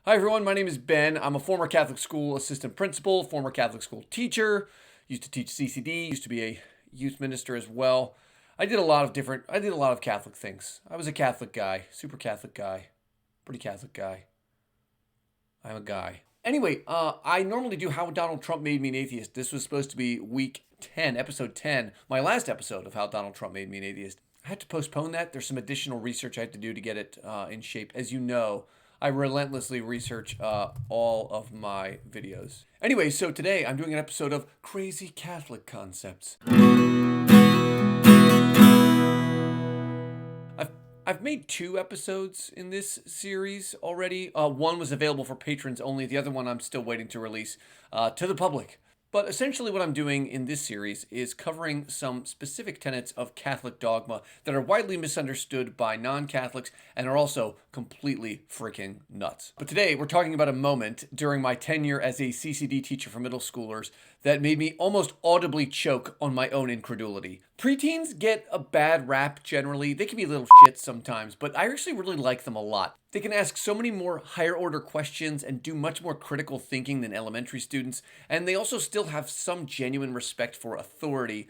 Hi everyone, my name is Ben. I'm a former Catholic school assistant principal, former Catholic school teacher, used to teach CCD, used to be a youth minister as well. I did a lot of Catholic things. I was a Catholic guy, super Catholic guy, pretty Catholic guy. I'm a guy. Anyway, I normally do How Donald Trump Made Me an Atheist. This was supposed to be week 10, episode 10, my last episode of How Donald Trump Made Me an Atheist. I had to postpone that. There's some additional research I had to do to get it in shape. As you know, I relentlessly research all of my videos. Anyway, so today I'm doing an episode of Crazy Catholic Concepts. I've made 2 episodes in this series already. One was available for patrons only. The other one I'm still waiting to release to the public. But essentially what I'm doing in this series is covering some specific tenets of Catholic dogma that are widely misunderstood by non-Catholics and are also completely freaking nuts. But today we're talking about a moment during my tenure as a CCD teacher for middle schoolers that made me almost audibly choke on my own incredulity. Preteens get a bad rap generally. They can be little shits sometimes, but I actually really like them a lot. They can ask so many more higher order questions and do much more critical thinking than elementary students, and they also still have some genuine respect for authority,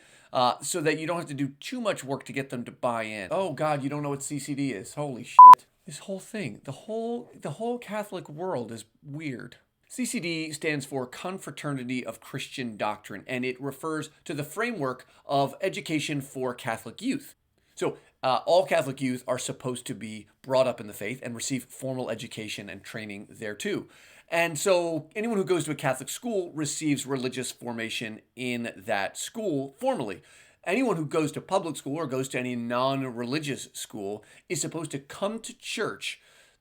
so that you don't have to do too much work to get them to buy in. Oh God, you don't know what CCD is. Holy shit. This whole thing, the whole Catholic world is weird. CCD stands for Confraternity of Christian Doctrine, and it refers to the framework of education for Catholic youth. So all Catholic youth are supposed to be brought up in the faith and receive formal education and training there too. And so anyone who goes to a Catholic school receives religious formation in that school formally. Anyone who goes to public school or goes to any non-religious school is supposed to come to church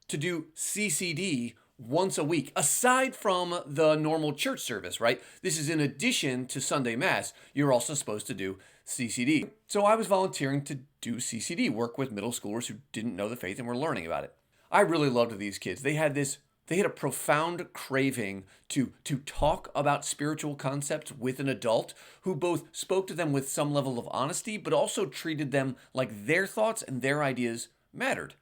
to do CCD once a week, aside from the normal church service, right? This is in addition to Sunday Mass. You're also supposed to do CCD. So I was volunteering to do CCD, work with middle schoolers who didn't know the faith and were learning about it. I really loved these kids. They had a profound craving to talk about spiritual concepts with an adult who both spoke to them with some level of honesty, but also treated them like their thoughts and their ideas mattered.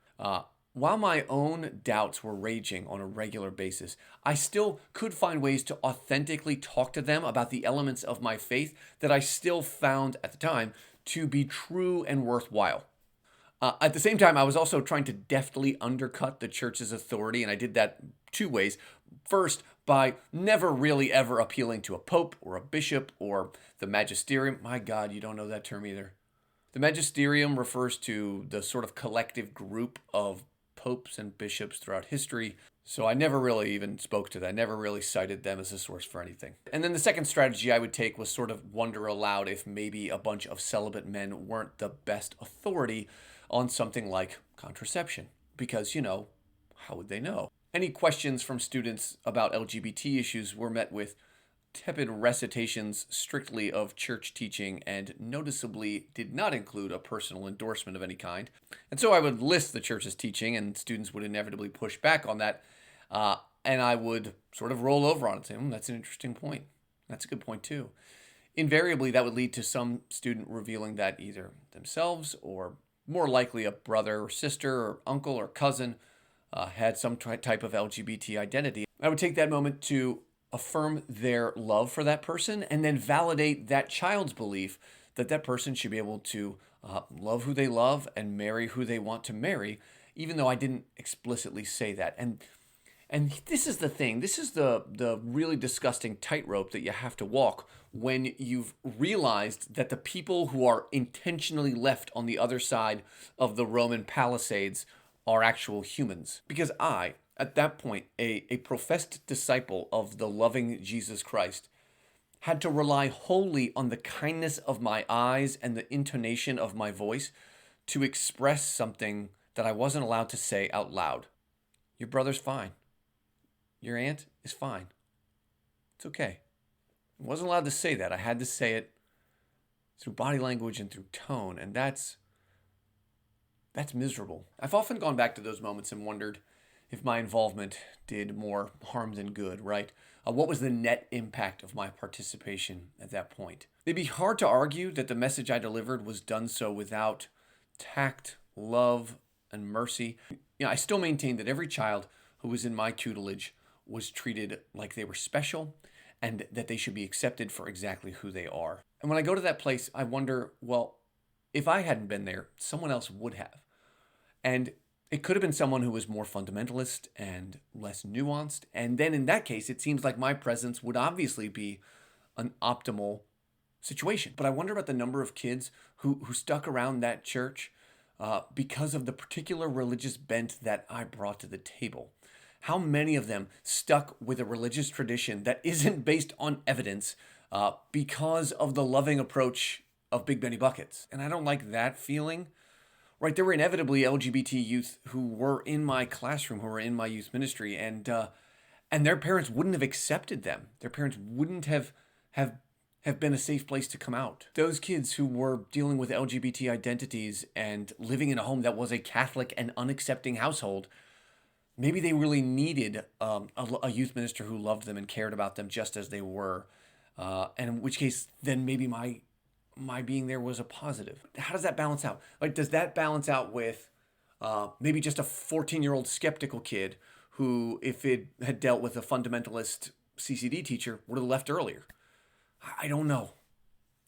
While my own doubts were raging on a regular basis, I still could find ways to authentically talk to them about the elements of my faith that I still found at the time to be true and worthwhile. At the same time, I was also trying to deftly undercut the church's authority, and I did that 2 ways. First, by never really ever appealing to a pope or a bishop or the magisterium. My God, you don't know that term either. The magisterium refers to the sort of collective group of popes and bishops throughout history. So I never really even spoke to that. I never really cited them as a source for anything. And then the second strategy I would take was sort of wonder aloud if maybe a bunch of celibate men weren't the best authority on something like contraception. Because, how would they know? Any questions from students about LGBT issues were met with tepid recitations strictly of church teaching and noticeably did not include a personal endorsement of any kind. And so I would list the church's teaching, and students would inevitably push back on that, and I would sort of roll over on it and say, that's an interesting point. That's a good point too. Invariably, that would lead to some student revealing that either themselves or more likely a brother or sister or uncle or cousin had some type of LGBT identity. I would take that moment to affirm their love for that person and then validate that child's belief that that person should be able to love who they love and marry who they want to marry, even though I didn't explicitly say that. And this is the thing. This is the really disgusting tightrope that you have to walk when you've realized that the people who are intentionally left on the other side of the Roman palisades are actual humans. Because I, at that point, a professed disciple of the loving Jesus Christ, had to rely wholly on the kindness of my eyes and the intonation of my voice to express something that I wasn't allowed to say out loud. Your brother's fine. Your aunt is fine. It's okay. I wasn't allowed to say that. I had to say it through body language and through tone, and that's miserable. I've often gone back to those moments and wondered if my involvement did more harm than good, right? What was the net impact of my participation at that point? It'd be hard to argue that the message I delivered was done so without tact, love, and mercy. I still maintain that every child who was in my tutelage was treated like they were special and that they should be accepted for exactly who they are. And when I go to that place, I wonder, well, if I hadn't been there, someone else would have. And it could have been someone who was more fundamentalist and less nuanced. And then in that case, it seems like my presence would obviously be an optimal situation. But I wonder about the number of kids who stuck around that church because of the particular religious bent that I brought to the table. How many of them stuck with a religious tradition that isn't based on evidence because of the loving approach of Big Benny Buckets? And I don't like that feeling. Right, there were inevitably LGBT youth who were in my classroom, who were in my youth ministry, and their parents wouldn't have accepted them. Their parents wouldn't have been a safe place to come out. Those kids who were dealing with LGBT identities and living in a home that was a Catholic and unaccepting household, maybe they really needed a youth minister who loved them and cared about them just as they were. And in which case, then maybe my being there was a positive. How does that balance out? Like, does that balance out with maybe just a 14-year-old skeptical kid who, if it had dealt with a fundamentalist CCD teacher, would have left earlier? I don't know.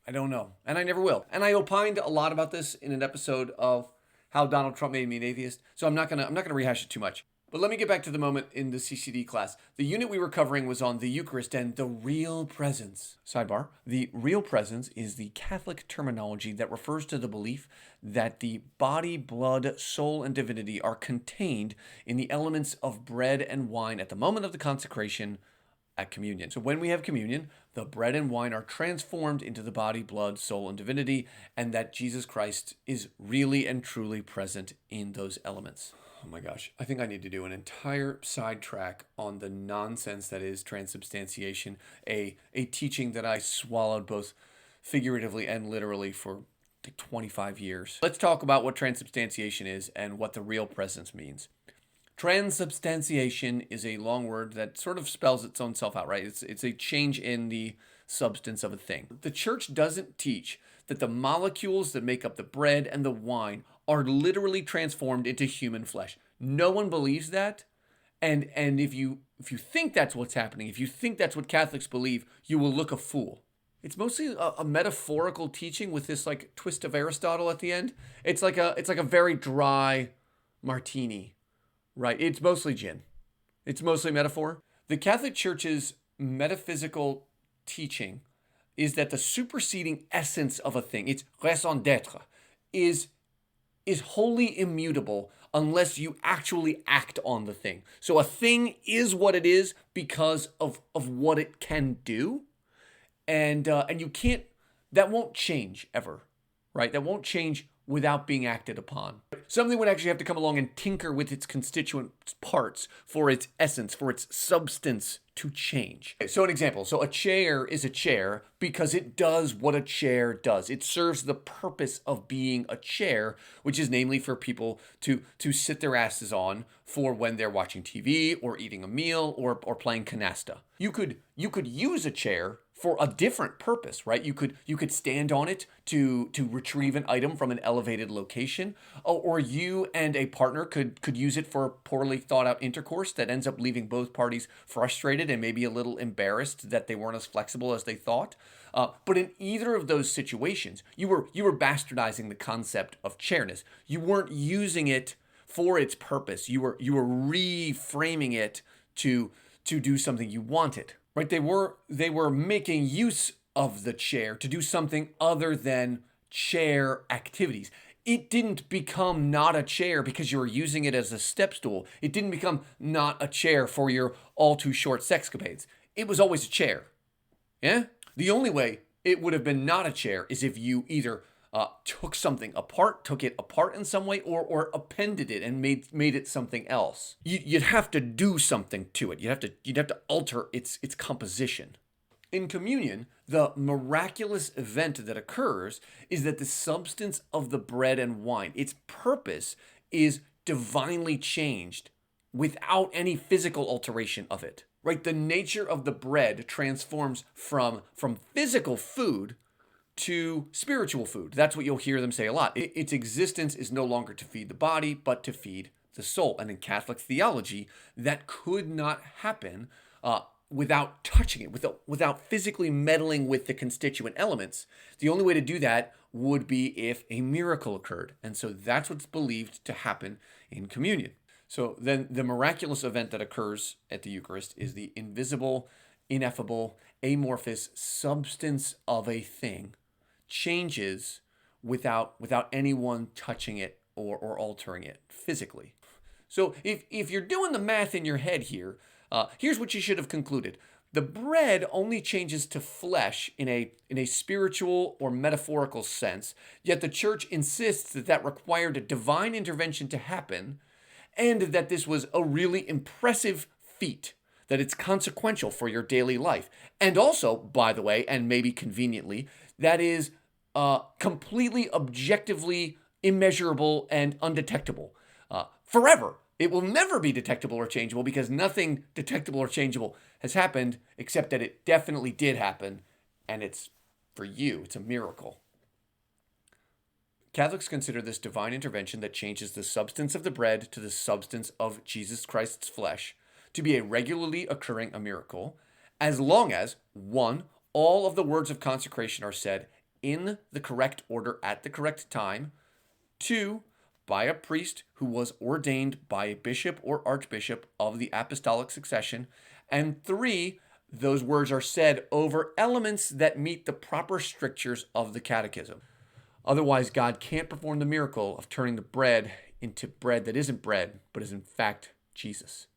And I never will. And I opined a lot about this in an episode of How Donald Trump Made Me an Atheist, so I'm not gonna rehash it too much. But let me get back to the moment in the CCD class. The unit we were covering was on the Eucharist and the real presence. Sidebar, the real presence is the Catholic terminology that refers to the belief that the body, blood, soul, and divinity are contained in the elements of bread and wine at the moment of the consecration at communion. So when we have communion, the bread and wine are transformed into the body, blood, soul, and divinity, and that Jesus Christ is really and truly present in those elements. Oh my gosh, I think I need to do an entire sidetrack on the nonsense that is transubstantiation, a teaching that I swallowed both figuratively and literally for like 25 years. Let's talk about what transubstantiation is and what the real presence means. Transubstantiation is a long word that sort of spells its own self out, right? It's a change in the substance of a thing. The church doesn't teach that the molecules that make up the bread and the wine are literally transformed into human flesh. No one believes that. And if you think that's what's happening, if you think that's what Catholics believe, you will look a fool. It's mostly a metaphorical teaching with this like twist of Aristotle at the end. It's like a very dry martini, right? It's mostly gin. It's mostly metaphor. The Catholic Church's metaphysical teaching is that the superseding essence of a thing, its raison d'être, is wholly immutable unless you actually act on the thing. So a thing is what it is because of what it can do, and you can't. That won't change ever, right? That won't change without being acted upon. Something would actually have to come along and tinker with its constituent parts for its essence, for its substance to change. So an example, so a chair is a chair because it does what a chair does. It serves the purpose of being a chair, which is namely for people to sit their asses on for when they're watching TV or eating a meal or playing canasta. You could use a chair for a different purpose, right? You could stand on it to retrieve an item from an elevated location, or you and a partner could use it for poorly thought out intercourse that ends up leaving both parties frustrated and maybe a little embarrassed that they weren't as flexible as they thought. But in either of those situations, you were bastardizing the concept of chairness. You weren't using it for its purpose. You were reframing it to do something you wanted. Right, they were making use of the chair to do something other than chair activities. It didn't become not a chair because you were using it as a step stool. It didn't become not a chair for your all too short sexcapades. It was always a chair. Yeah? The only way it would have been not a chair is if you either took it apart in some way, or appended it and made it something else. You'd have to do something to it. You'd have to alter its composition. In communion, the miraculous event that occurs is that the substance of the bread and wine, its purpose, is divinely changed without any physical alteration of it. Right? The nature of the bread transforms from physical food to spiritual food. That's what you'll hear them say a lot. Its existence is no longer to feed the body, but to feed the soul. And in Catholic theology, that could not happen without touching it, without physically meddling with the constituent elements. The only way to do that would be if a miracle occurred. And so that's what's believed to happen in communion. So then the miraculous event that occurs at the Eucharist is the invisible, ineffable, amorphous substance of a thing changes without anyone touching it or altering it physically. So if you're doing the math in your head here, here's what you should have concluded. The bread only changes to flesh in a spiritual or metaphorical sense, yet the church insists that required a divine intervention to happen, and that this was a really impressive feat, that it's consequential for your daily life. And also, by the way, and maybe conveniently, that is completely objectively immeasurable and undetectable. Forever. It will never be detectable or changeable because nothing detectable or changeable has happened except that it definitely did happen, and it's for you. It's a miracle. Catholics consider this divine intervention that changes the substance of the bread to the substance of Jesus Christ's flesh to be a regularly occurring a miracle, as long as, 1, all of the words of consecration are said in the correct order at the correct time, 2, by a priest who was ordained by a bishop or archbishop of the apostolic succession, and 3, those words are said over elements that meet the proper strictures of the catechism. Otherwise, God can't perform the miracle of turning the bread into bread that isn't bread, but is in fact Jesus.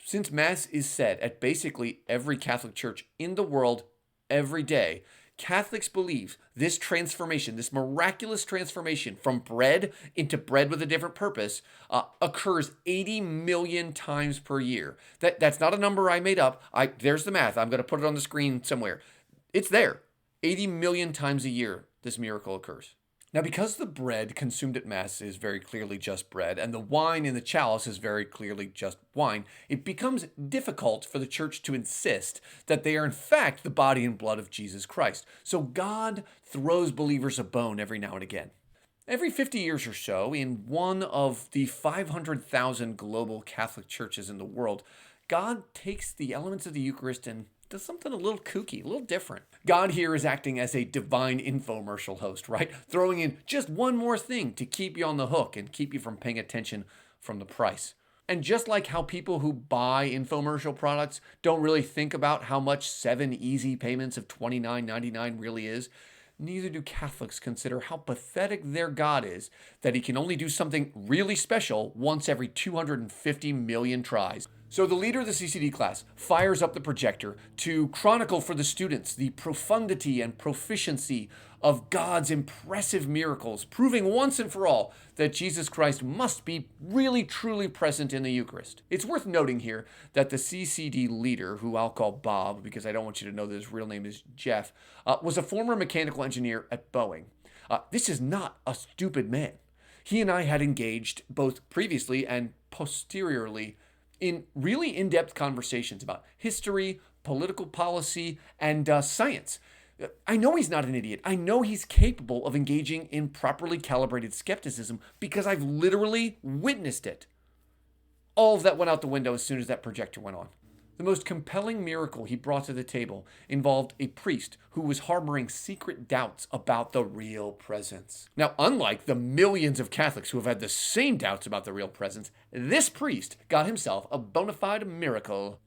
Since Mass is said at basically every Catholic church in the world every day, Catholics believe this transformation, this miraculous transformation from bread into bread with a different purpose, occurs 80 million times per year. That's not a number I made up. There's the math. I'm going to put it on the screen somewhere. It's there. 80 million times a year, this miracle occurs. Now, because the bread consumed at Mass is very clearly just bread, and the wine in the chalice is very clearly just wine, it becomes difficult for the Church to insist that they are in fact the body and blood of Jesus Christ. So God throws believers a bone every now and again. Every 50 years or so, in one of the 500,000 global Catholic churches in the world, God takes the elements of the Eucharist and does something a little kooky, a little different. God here is acting as a divine infomercial host, right? Throwing in just one more thing to keep you on the hook and keep you from paying attention from the price. And just like how people who buy infomercial products don't really think about how much 7 easy payments of $29.99 really is, neither do Catholics consider how pathetic their God is that he can only do something really special once every 250 million tries. So the leader of the CCD class fires up the projector to chronicle for the students the profundity and proficiency of God's impressive miracles, proving once and for all that Jesus Christ must be really truly present in the Eucharist. It's worth noting here that the CCD leader, who I'll call Bob because I don't want you to know that his real name is Jeff, was a former mechanical engineer at Boeing. This is not a stupid man. He and I had engaged both previously and posteriorly in really in-depth conversations about history, political policy, and science. I know he's not an idiot. I know he's capable of engaging in properly calibrated skepticism because I've literally witnessed it. All of that went out the window as soon as that projector went on. The most compelling miracle he brought to the table involved a priest who was harboring secret doubts about the real presence. Now, unlike the millions of Catholics who have had the same doubts about the real presence, this priest got himself a bona fide miracle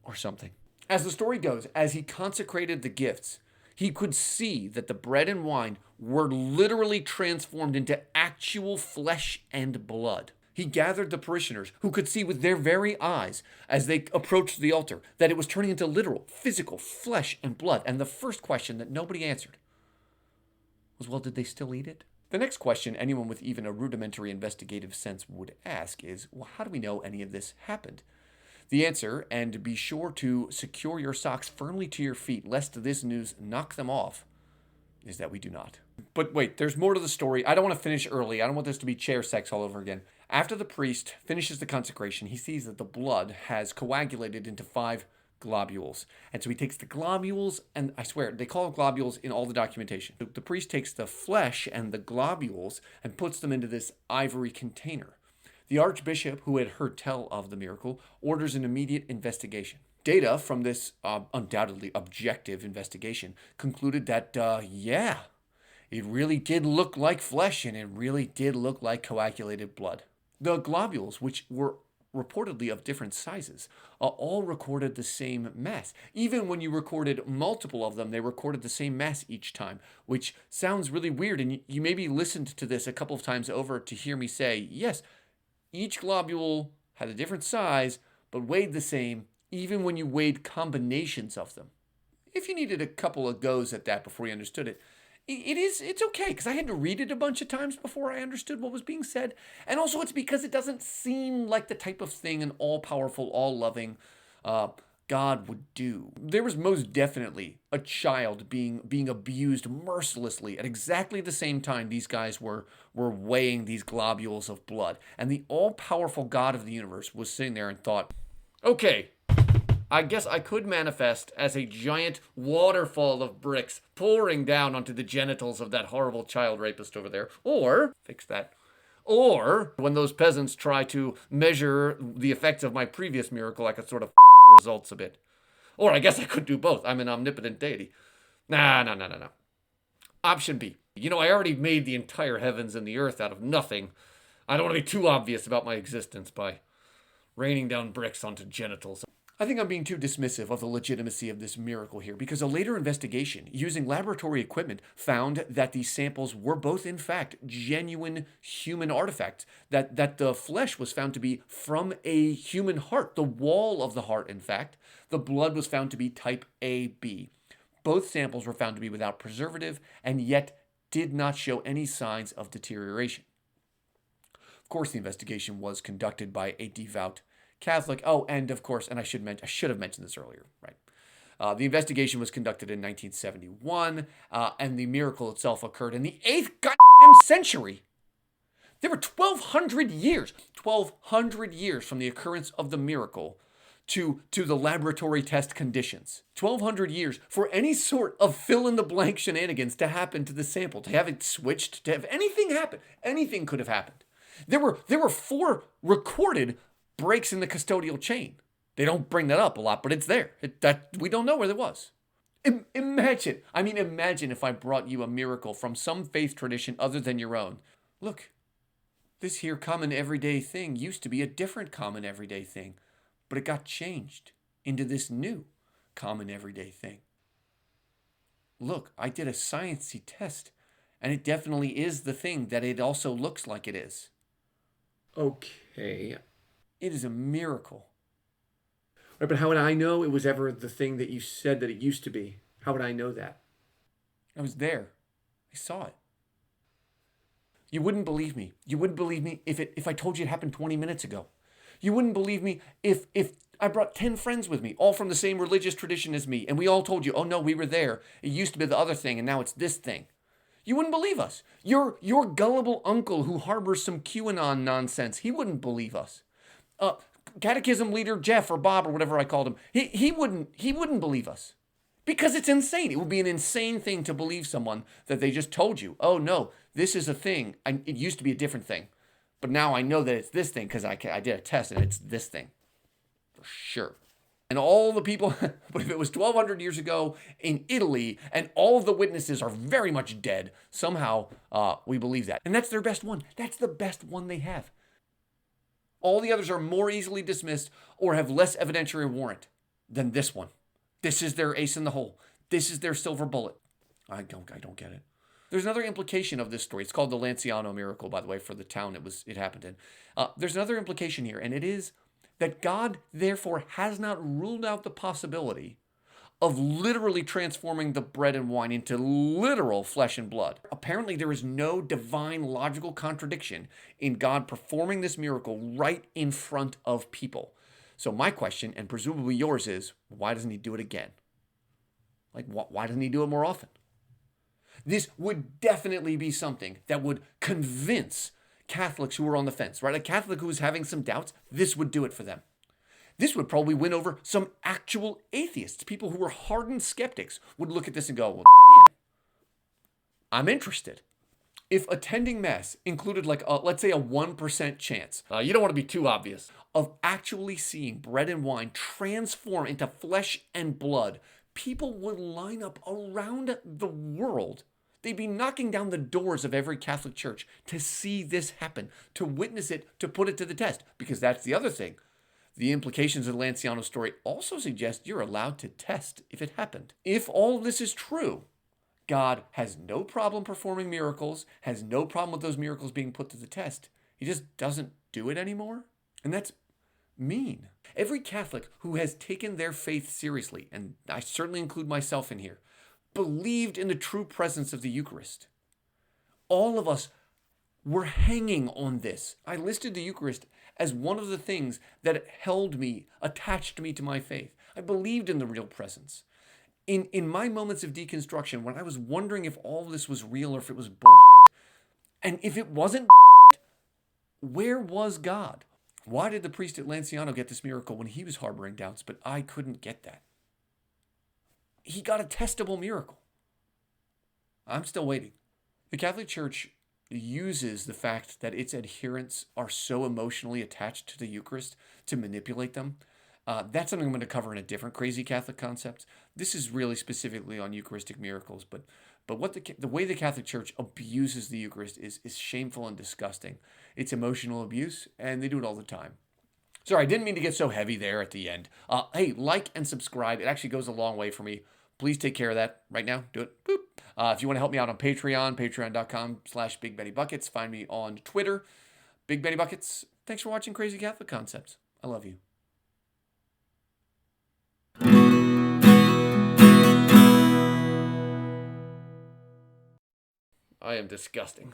or something. As the story goes, as he consecrated the gifts, he could see that the bread and wine were literally transformed into actual flesh and blood. He gathered the parishioners who could see with their very eyes as they approached the altar that it was turning into literal, physical flesh and blood. And the first question that nobody answered was, well, did they still eat it? The next question anyone with even a rudimentary investigative sense would ask is, well, how do we know any of this happened? The answer, and be sure to secure your socks firmly to your feet lest this news knock them off, is that we do not. But wait, there's more to the story. I don't want to finish early. I don't want this to be chair sex all over again. After the priest finishes the consecration, he sees that the blood has coagulated into 5 globules. And so he takes the globules, and I swear, they call them globules in all the documentation. The priest takes the flesh and the globules and puts them into this ivory container. The archbishop, who had heard tell of the miracle, orders an immediate investigation. Data from this undoubtedly objective investigation concluded that, it really did look like flesh, and it really did look like coagulated blood. The globules, which were reportedly of different sizes, all recorded the same mass. Even when you recorded multiple of them, they recorded the same mass each time, which sounds really weird. And you maybe listened to this a couple of times over to hear me say, yes, each globule had a different size, but weighed the same, even when you weighed combinations of them. If you needed a couple of goes at that before you understood it, it's okay, because I had to read it a bunch of times before I understood what was being said. And also it's because it doesn't seem like the type of thing an all-powerful, all-loving God would do. There was most definitely a child being abused mercilessly at exactly the same time these guys were weighing these globules of blood. And the all-powerful God of the universe was sitting there and thought, okay, I guess I could manifest as a giant waterfall of bricks pouring down onto the genitals of that horrible child rapist over there. Or, fix that. Or, when those peasants try to measure the effects of my previous miracle, I could sort of the results a bit. Or I guess I could do both. I'm an omnipotent deity. No. Option B. I already made the entire heavens and the earth out of nothing. I don't want to be too obvious about my existence by raining down bricks onto genitals. I think I'm being too dismissive of the legitimacy of this miracle here, because a later investigation using laboratory equipment found that these samples were both, in fact, genuine human artifacts, that the flesh was found to be from a human heart, the wall of the heart, in fact. The blood was found to be type AB. Both samples were found to be without preservative and yet did not show any signs of deterioration. Of course, the investigation was conducted by a devout Catholic. Oh, and of course, and I should have mentioned this earlier, right? The investigation was conducted in 1971, and the miracle itself occurred in the 8th goddamn century. There were 1,200 years from the occurrence of the miracle to the laboratory test conditions. 1,200 years for any sort of fill-in-the-blank shenanigans to happen to the sample, to have it switched, to have anything happen. Anything could have happened. There were 4 recorded breaks in the custodial chain. They don't bring that up a lot, but it's there. We don't know where it was. Imagine if I brought you a miracle from some faith tradition other than your own. Look, this here common everyday thing used to be a different common everyday thing, but it got changed into this new common everyday thing. Look, I did a sciencey test, and it definitely is the thing that it also looks like it is. Okay. It is a miracle. Right, but how would I know it was ever the thing that you said that it used to be? How would I know that? I was there. I saw it. You wouldn't believe me. You wouldn't believe me if I told you it happened 20 minutes ago. You wouldn't believe me if I brought 10 friends with me, all from the same religious tradition as me, and we all told you, oh no, we were there. It used to be the other thing, and now it's this thing. You wouldn't believe us. Your gullible uncle who harbors some QAnon nonsense, he wouldn't believe us. Catechism leader Jeff or Bob or whatever I called him, he wouldn't believe us, because it's insane. It would be an insane thing to believe someone that they just told you, oh no, this is a thing. It used to be a different thing, but now I know that it's this thing because I did a test and it's this thing for sure. And all the people, but if it was 1,200 years ago in Italy and all of the witnesses are very much dead, somehow we believe that. And that's their best one. That's the best one they have. All the others are more easily dismissed or have less evidentiary warrant than this one. This is their ace in the hole. This is their silver bullet. I don't get it. There's another implication of this story. It's called the Lanciano miracle, by the way, for the town it happened in. There's another implication here, and it is that God, therefore, has not ruled out the possibility of literally transforming the bread and wine into literal flesh and blood. Apparently, there is no divine logical contradiction in God performing this miracle right in front of people. So my question, and presumably yours, is, why doesn't he do it again? Like, why doesn't he do it more often? This would definitely be something that would convince Catholics who are on the fence, right? A Catholic who is having some doubts, this would do it for them. This would probably win over some actual atheists. People who were hardened skeptics would look at this and go, well, damn, I'm interested. If attending Mass included let's say a 1% chance, you don't want to be too obvious, of actually seeing bread and wine transform into flesh and blood, people would line up around the world. They'd be knocking down the doors of every Catholic church to see this happen, to witness it, to put it to the test. Because that's the other thing. The implications of the Lanciano story also suggest you're allowed to test if it happened. If all of this is true, God has no problem performing miracles, has no problem with those miracles being put to the test. He just doesn't do it anymore. And that's mean. Every Catholic who has taken their faith seriously, and I certainly include myself in here, believed in the true presence of the Eucharist. All of us were hanging on this. I listed the Eucharist as one of the things that held me, attached me to my faith. I believed in the real presence. In my moments of deconstruction, when I was wondering if all this was real or if it was bullshit, and if it wasn't bullshit, where was God? Why did the priest at Lanciano get this miracle when he was harboring doubts, but I couldn't get that? He got a testable miracle. I'm still waiting. The Catholic Church uses the fact that its adherents are so emotionally attached to the Eucharist to manipulate them. That's something I'm going to cover in a different crazy Catholic concept. This is really specifically on Eucharistic miracles, but what the way the Catholic Church abuses the Eucharist is shameful and disgusting. It's emotional abuse, and they do it all the time. Sorry, I didn't mean to get so heavy there at the end. Hey, like and subscribe. It actually goes a long way for me. Please take care of that right now. Do it. Boop. If you want to help me out on Patreon, patreon.com/BigBettyBuckets. Find me on Twitter, Big Betty Buckets. Thanks for watching Crazy Catholic Concepts. I love you. I am disgusting.